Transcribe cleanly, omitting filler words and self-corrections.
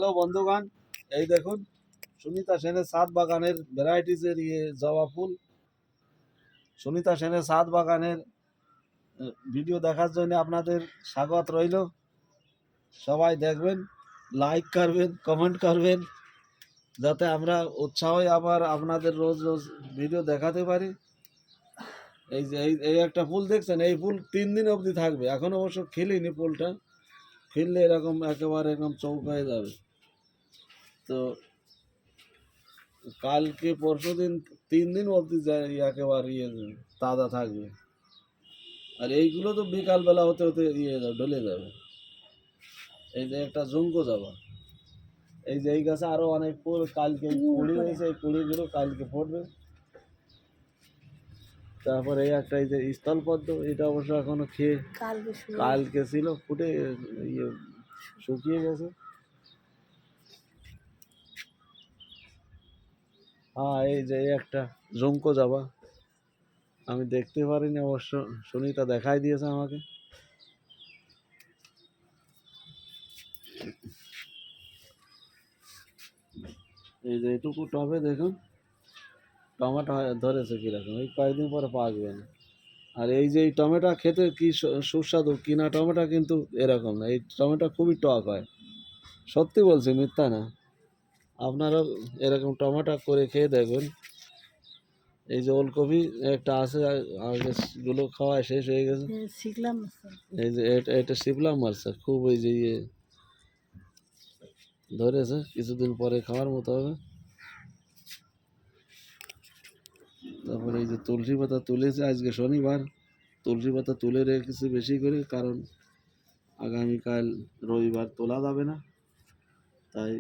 Hello বন্ধুগণ, এই দেখুন সুনিতা সেনের ছাদ বাগানের ভ্যারাইটিসের জবা ফুল। সুনিতা সেনের ছাদ বাগানের ভিডিও দেখার জন্য আপনাদের স্বাগত রইল। সবাই দেখবেন, লাইক করবেন, কমেন্ট করবেন, যাতে আমরা উৎসাহ আবার আপনাদের রোজ রোজ ভিডিও দেখাতে পারি। এই যে এই একটা ফুল দেখছেন, এই ফুল 3 দিন অবধি থাকবে। এখন অবশ্য খিলিনি ফুলটা, খিললে এরকম একেবারে এরকম চৌক হয়ে যাবে। তো কালকে পরশু দিন 3 দিন অবধি একেবারে তাজা থাকবে। আর এইগুলো তো বিকালবেলা হতে হতে ঢলে যাবে। এই যে একটা জঙ্গো যাবা, এই যে এই গাছে আরো অনেক ফুল, কালকে কুড়ি হয়েছে, এই কুড়িগুলো কালকে ফুটবে। তারপরে এই একটা এই যে স্থলপদ্ম, এটা অবশ্য এখনো খেয়ে কালকে ছিল, ফুটে শুকিয়ে গেছে। হ্যাঁ, এই যে একটা জঙ্কো যাবা, আমি দেখতে পারিনি অবশ্য, সুনিতা দেখাই দিয়েছে আমাকে। এই যে এটুকু টবে দেখুন টমেটো ধরেছে কিরকম, এই কয়েকদিন পরে পাকবে না। আর এই যে এই টমেটো খেতে কি সুস্বাদু, কিনা টমেটো কিন্তু এরকম না, এই টমেটো খুবই টক হয়। সত্যি বলছি, মিথ্যা না। আপনারা এরকম টমেটো করে খেয়ে দেখবেন। এই যে ওলকপি একটা আছে, গুলো খাওয়া শেষ হয়ে গেছে। এই যে এটা শিপলা মাছ, খুব ওই যে ধরেছে, কিছুদিন পরে খাওয়ার মতো হবে। তারপরে এই যে তুলসী পাতা তুলেছে, আজকে শনিবার, তুলসী পাতা তুলে রেখেছি বেশি করে, কারণ আগামীকাল রবিবার তোলা যাবে না, তাই